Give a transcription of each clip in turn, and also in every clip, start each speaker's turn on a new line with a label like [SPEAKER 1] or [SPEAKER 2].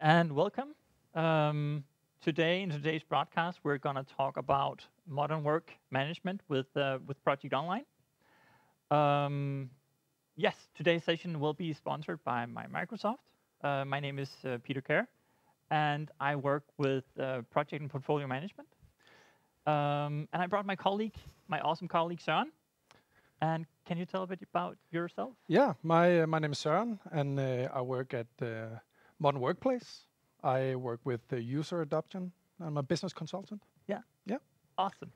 [SPEAKER 1] and welcome. Today, in today's broadcast, we're going to talk about modern work management with Project Online. Um, yes, today's session will be sponsored by Microsoft. My name is Peter Kerr, and I work with project and portfolio management. And I brought my colleague, my awesome colleague, Søren. And can you tell a bit about yourself?
[SPEAKER 2] Yeah, my name is Søren, and I work at Modern Workplace. I work with the user adoption. I'm a business consultant.
[SPEAKER 1] Yeah.
[SPEAKER 2] Yeah.
[SPEAKER 1] Awesome.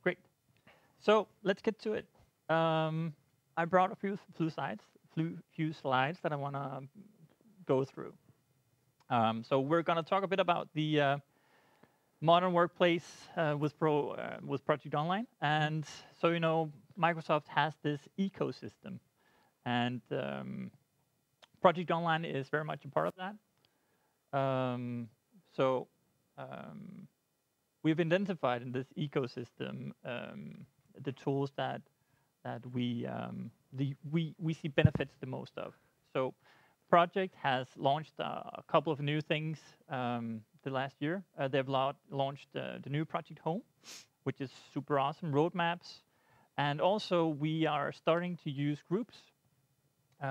[SPEAKER 1] Great. So let's get to it. I brought a few slides that I want to go through. So we're going to talk a bit about the modern workplace with Project Online, and so Microsoft has this ecosystem, and Project Online is very much a part of that. So we've identified in this ecosystem the tools that we see benefits the most of. So Project has launched a couple of new things the last year. They've launched the new Project Home, which is super awesome, roadmaps. And also we are starting to use groups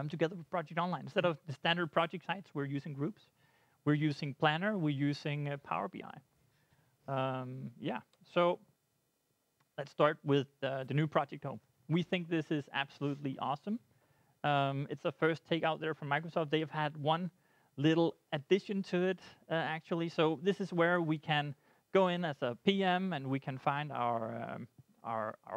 [SPEAKER 1] together with Project Online. Instead of the standard project sites, we're using groups. We're using Planner, we're using Power BI. Yeah, so let's start with the new Project Home. We think this is absolutely awesome. It's the first take out there from Microsoft. They've had one little addition to it, actually. So this is where we can go in as a PM and we can find our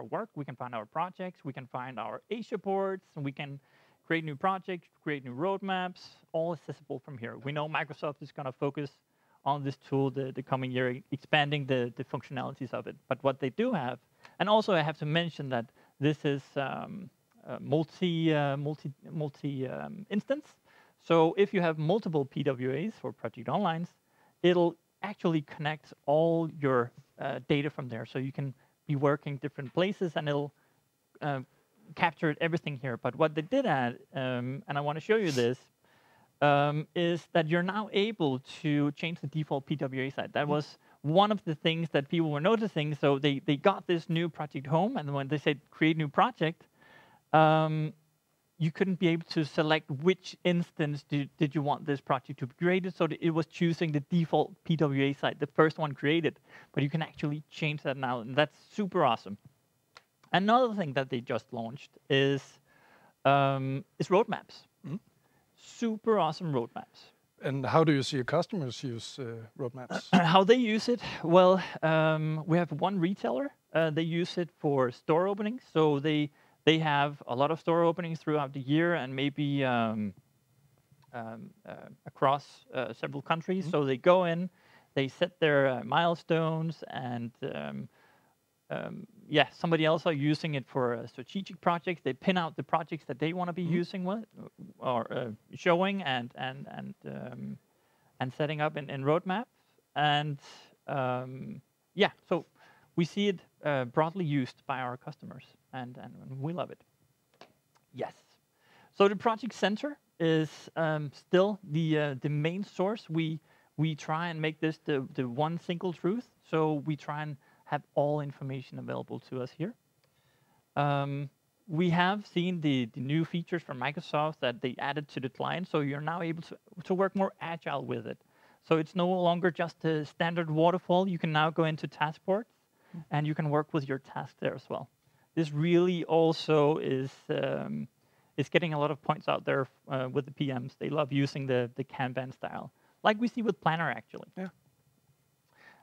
[SPEAKER 1] work, we can find our projects, we can find our Asia boards, and we can create new projects, create new roadmaps, all accessible from here. We know Microsoft is going to focus on this tool the coming year, expanding the functionalities of it. But what they do have, and also I have to mention that this is multi instance. So if you have multiple PWAs for Project Online, it'll actually connect all your data from there. So you can be working different places, and it'll capture everything here. But what they did add, and I want to show you this, is that you're now able to change the default PWA site. That was one of the things that people were noticing. So they got this new Project Home, and when they said create new project, you couldn't be able to select which instance did you want this project to be created. So it was choosing the default PWA site, the first one created. But you can actually change that now, and that's super awesome. Another thing that they just launched is roadmaps. Super awesome roadmaps.
[SPEAKER 2] And how do you see your customers use roadmaps?
[SPEAKER 1] How they use it? Well, we have one retailer. They use it for store openings. So they have a lot of store openings throughout the year, and maybe across several countries. So they go in, they set their milestones, and yeah, somebody else are using it for strategic projects. They pin out the projects that they want to be using with, or showing and setting up in roadmaps. And yeah, so we see it broadly used by our customers, and we love it. Yes. So the Project Center is still the main source. We try and make this the one single truth. So we try and have all information available to us here. We have seen the new features from Microsoft that they added to the client, so you're now able to work more agile with it. So it's no longer just a standard waterfall. You can now go into task boards, and you can work with your task there as well. This really also is getting a lot of points out there with the PMs. They love using the Kanban style, like we see with Planner, actually.
[SPEAKER 2] Yeah.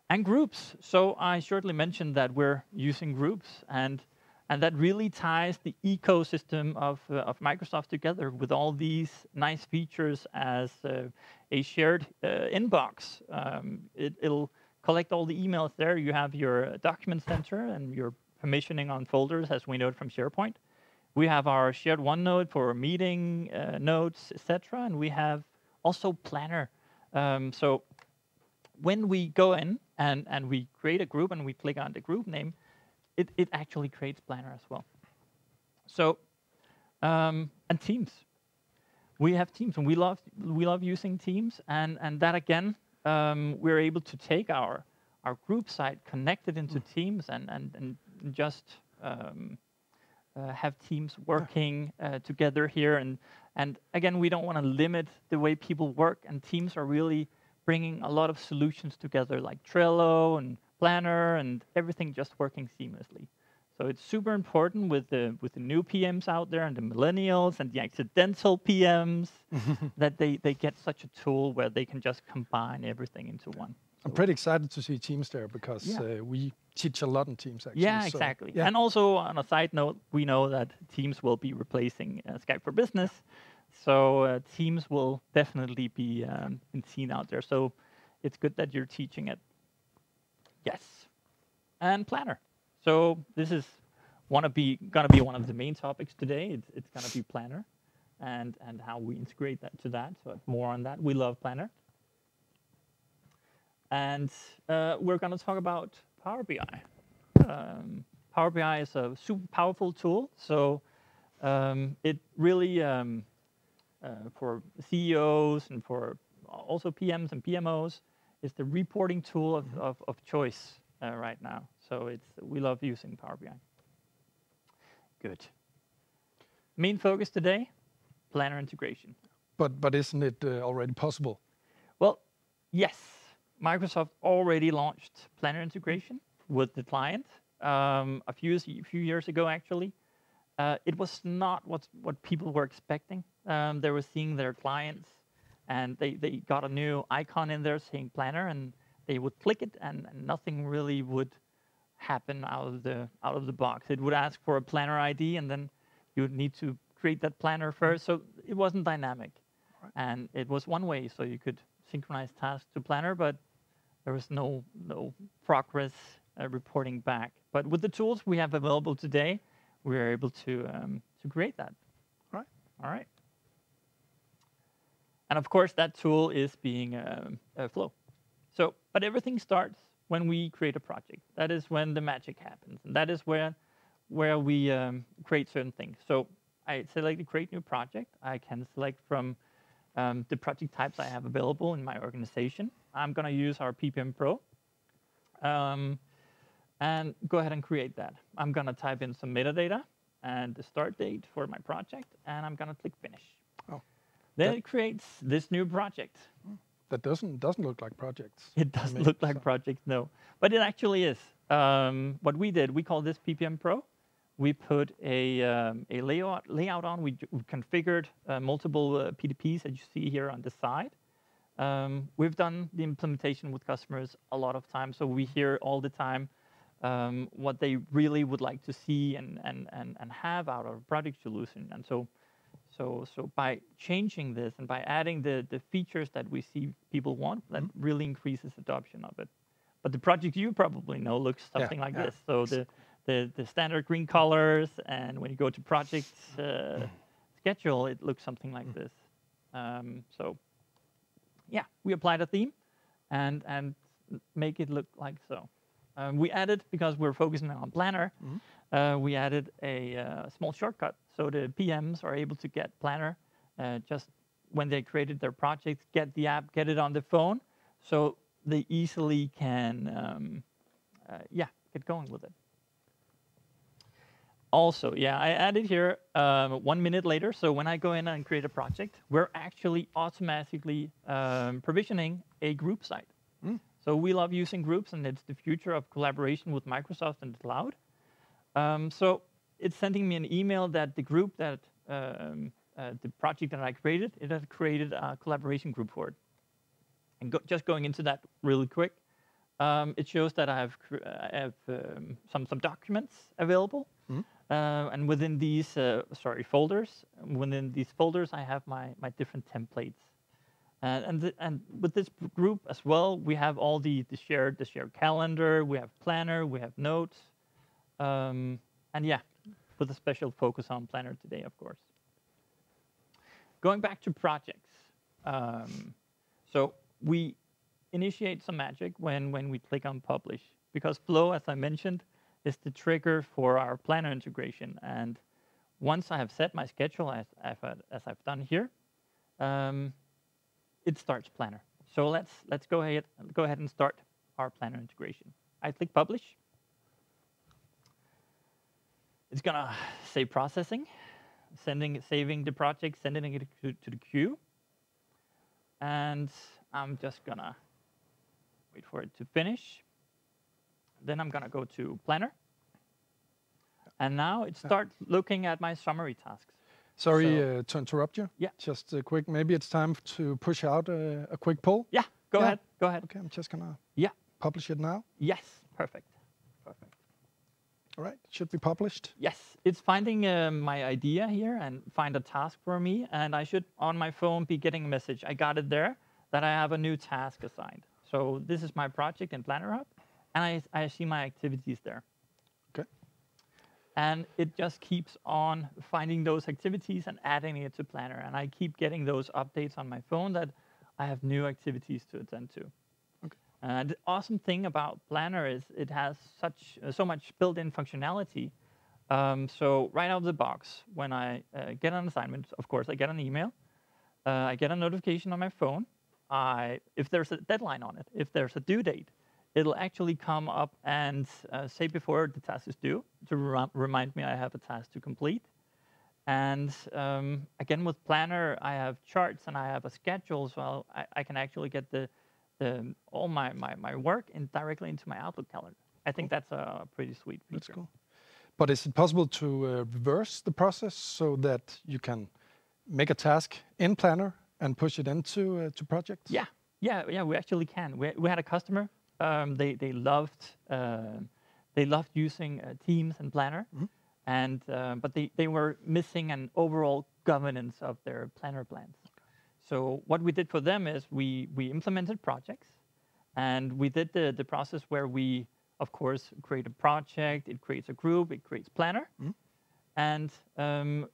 [SPEAKER 1] And groups. So I shortly mentioned that we're using groups, and that really ties the ecosystem of Microsoft together with all these nice features as a shared inbox. It'll collect all the emails there. You have your document center and your permissioning on folders, as we know from SharePoint. We have our shared OneNote for meeting notes, etc. And we have also Planner. So when we go in and we create a group and we click on the group name, it actually creates Planner as well. So, and Teams. We have Teams, and we love using Teams, and that again, we're able to take our group site, connect it into Teams, and just have teams working together here. And again, we don't want to limit the way people work, and teams are really bringing a lot of solutions together, like Trello and Planner and everything just working seamlessly. So it's super important with the new PMs out there and the millennials and the accidental PMs that they get such a tool where they can just combine everything into one.
[SPEAKER 2] I'm pretty excited to see Teams there because we teach a lot in Teams, actually.
[SPEAKER 1] Yeah, exactly. And also, on a side note, we know that Teams will be replacing Skype for Business. So Teams will definitely be seen out there. So it's good that you're teaching it. Yes. And Planner. So this is gonna be one of the main topics today. It's gonna be Planner and how we integrate that to that. So more on that. We love Planner. And we're going to talk about Power BI. Power BI is a super powerful tool. So it really, for CEOs and for also PMs and PMOs, is the reporting tool of choice right now. So we love using Power BI. Good. Main focus today, Planner integration.
[SPEAKER 2] But isn't it already possible?
[SPEAKER 1] Well, yes. Microsoft already launched Planner integration with the client a few years ago, actually. It was not what people were expecting. They were seeing their clients, and they got a new icon in there saying Planner, and they would click it, and nothing really would happen out of the box. It would ask for a Planner ID, and then you would need to create that Planner first. So it wasn't dynamic, and it was one way, so you could synchronize tasks to Planner, but there was no progress reporting back. But with the tools we have available today, we are able to create that. All right. And of course, that tool is being Flow. So, but everything starts when we create a project. That is when the magic happens, and that is where we create certain things. So I select create new project. I can select from the project types I have available in my organization. I'm going to use our PPM Pro and go ahead and create that. I'm going to type in some metadata and the start date for my project, and I'm going to click Finish.
[SPEAKER 2] Oh,
[SPEAKER 1] then it creates this new project.
[SPEAKER 2] That doesn't look like projects.
[SPEAKER 1] It doesn't look like projects, no. But it actually is. What we did, we call this PPM Pro. We put a layout on. We configured multiple PDPs that you see here on the side. We've done the implementation with customers a lot of times, so we hear all the time what they really would like to see and have out of a project solution. And so by changing this and by adding the features that we see people want, that really increases adoption of it. But the project you probably know looks something like this. So the standard green colors, and when you go to project schedule, it looks something like this. So yeah, we applied a theme and make it look like so. We added, because we're focusing on Planner, we added a small shortcut. So the PMs are able to get Planner just when they created their project, get the app, get it on the phone, so they easily can get going with it. Also, I added here 1 minute later. So when I go in and create a project, we're actually automatically provisioning a group site. So we love using groups, and it's the future of collaboration with Microsoft and the cloud. So it's sending me an email that the group that the project that I created, it has created a collaboration group for it. And just going into that really quick, it shows that I have some documents available. And within these folders, I have my different templates. And with this group as well, we have all the shared calendar, we have Planner, we have notes, and with a special focus on Planner today, of course. Going back to projects, so we initiate some magic when we click on Publish, because Flow, as I mentioned, is the trigger for our Planner integration. And once I have set my schedule, as I've done here, it starts Planner. So let's go ahead and start our Planner integration. I click Publish. It's gonna say processing, saving the project, sending it to the queue, and I'm just gonna wait for it to finish. Then I'm gonna go to Planner, and now it starts looking at my summary tasks.
[SPEAKER 2] Sorry to interrupt you.
[SPEAKER 1] Yeah.
[SPEAKER 2] Just a quick, maybe it's time to push out a quick poll.
[SPEAKER 1] Yeah, go ahead.
[SPEAKER 2] Okay, I'm just gonna publish it now.
[SPEAKER 1] Yes, perfect.
[SPEAKER 2] All right, it should be published.
[SPEAKER 1] Yes, it's finding my idea here and find a task for me, and I should, on my phone, be getting a message. I got it there, that I have a new task assigned. So this is my project in Planner Hub, and I see my activities there.
[SPEAKER 2] Okay.
[SPEAKER 1] And it just keeps on finding those activities and adding it to Planner, and I keep getting those updates on my phone that I have new activities to attend to. The awesome thing about Planner is it has so much built-in functionality. So right out of the box, when I get an assignment, of course, I get an email. I get a notification on my phone. If there's a deadline on it, if there's a due date, it'll actually come up and say before the task is due to remind me I have a task to complete. And again, with Planner, I have charts and I have a schedule, so I can actually get all my work directly into my Outlook calendar. I think that's a pretty sweet feature.
[SPEAKER 2] That's cool. But is it possible to reverse the process so that you can make a task in Planner and push it into to projects?
[SPEAKER 1] Yeah, we actually can. We had a customer. They loved using Teams and Planner, and but they were missing an overall governance of their Planner plans. So what we did for them is we implemented projects, and we did the process where we, of course, create a project, it creates a group, it creates Planner, and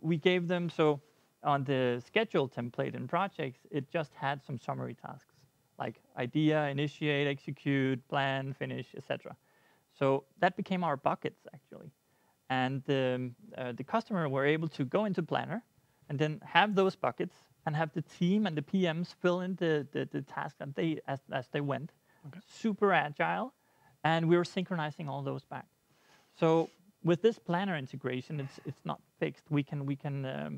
[SPEAKER 1] we gave them, so on the schedule template in projects, it just had some summary tasks, like idea, initiate, execute, plan, finish, etc. So that became our buckets, actually. And the customer were able to go into Planner and then have those buckets and have the team and the PMs fill in the tasks that as they went. Okay. Super agile, and we were synchronizing all those back. So with this Planner integration, it's not fixed. We can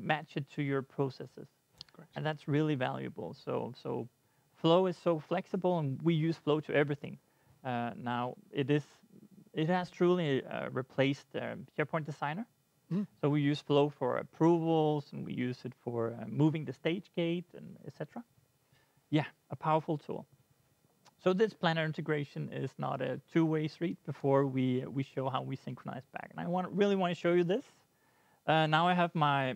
[SPEAKER 1] match it to your processes, correct. And that's really valuable. So Flow is so flexible, and we use Flow to everything. Now it has truly replaced SharePoint Designer. So we use Flow for approvals, and we use it for moving the stage gate, and etc. Yeah, a powerful tool. So this Planner integration is not a two-way street before we show how we synchronize back. And I really want to show you this. Now I have my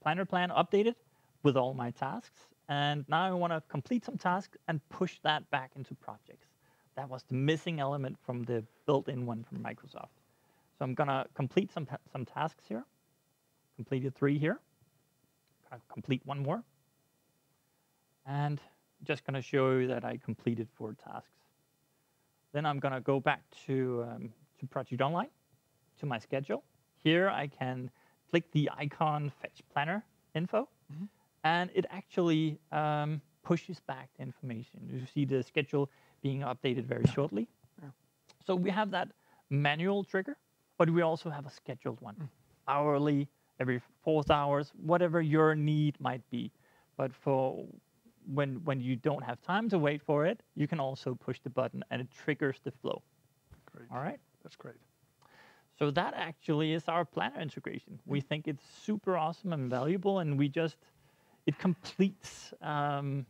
[SPEAKER 1] Planner plan updated with all my tasks. And now I want to complete some tasks and push that back into projects. That was the missing element from the built-in one from Microsoft. So I'm going to complete some tasks here. Completed 3 here. Gonna complete 1 more. And just going to show you that I completed 4 tasks. Then I'm going to go back to Project Online, to my schedule. Here I can click the icon Fetch Planner Info, and it actually pushes back the information. You see the schedule being updated very shortly. Yeah. So we have that manual trigger, but we also have a scheduled one, hourly, every 4 hours, whatever your need might be. But for when you don't have time to wait for it, you can also push the button and it triggers the flow.
[SPEAKER 2] Great.
[SPEAKER 1] All right?
[SPEAKER 2] That's great.
[SPEAKER 1] So that actually is our Planner integration. We think it's super awesome and valuable, and it completes the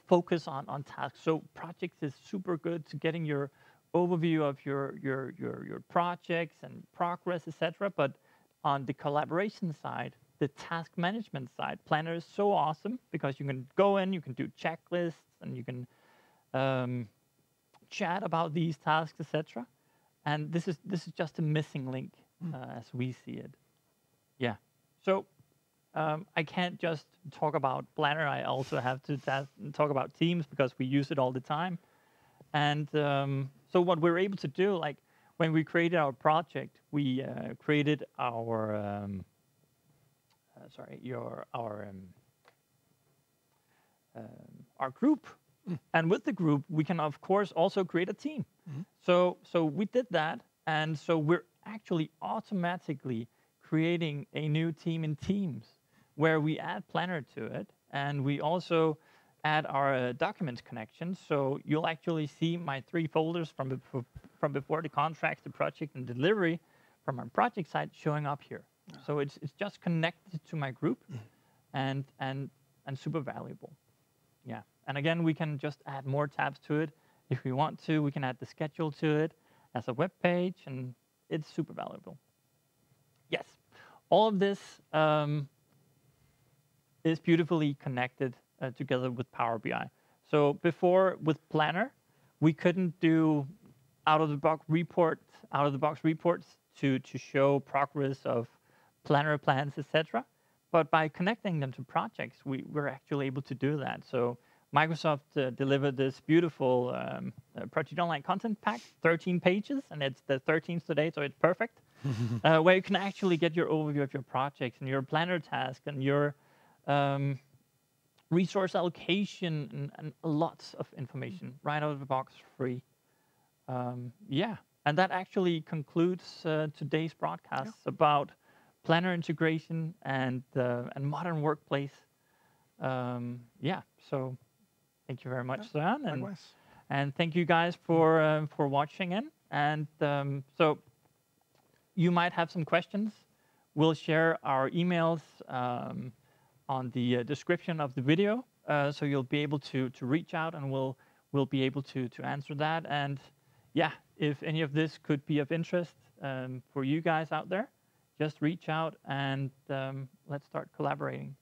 [SPEAKER 1] focus on tasks. So projects is super good to getting your overview of your projects and progress, etc. But on the collaboration side, the task management side, Planner is so awesome because you can go in, you can do checklists, and you can chat about these tasks, etc. And this is just a missing link as we see it. Yeah. So I can't just talk about Planner. I also have to talk about Teams because we use it all the time. And so what we're able to do, like when we created our project, we created our our group. And with the group, we can of course also create a team. So we did that, and so we're actually automatically creating a new team in Teams, where we add Planner to it, and we also add our documents connection. So you'll actually see my 3 folders from before the contract, the project, and delivery from our project side showing up here. So it's just connected to my group, and super valuable. Yeah. And again, we can just add more tabs to it if we want to. We can add the schedule to it as a web page, and it's super valuable. Yes, all of this is beautifully connected together with Power BI. So before with Planner, we couldn't do out-of-the-box reports to show progress of Planner plans, etc. But by connecting them to projects, we're actually able to do that. So Microsoft delivered this beautiful Project Online content pack, 13 pages, and it's the 13th today, so it's perfect, where you can actually get your overview of your projects and your planner task and your resource allocation and lots of information right out of the box, free. Yeah, and that actually concludes today's broadcast about planner integration and modern workplace. Yeah, so thank you very much, Søren, and thank you guys for watching in. And so you might have some questions. We'll share our emails on the description of the video, so you'll be able to reach out, and we'll be able to answer that. And yeah, if any of this could be of interest for you guys out there, just reach out and let's start collaborating.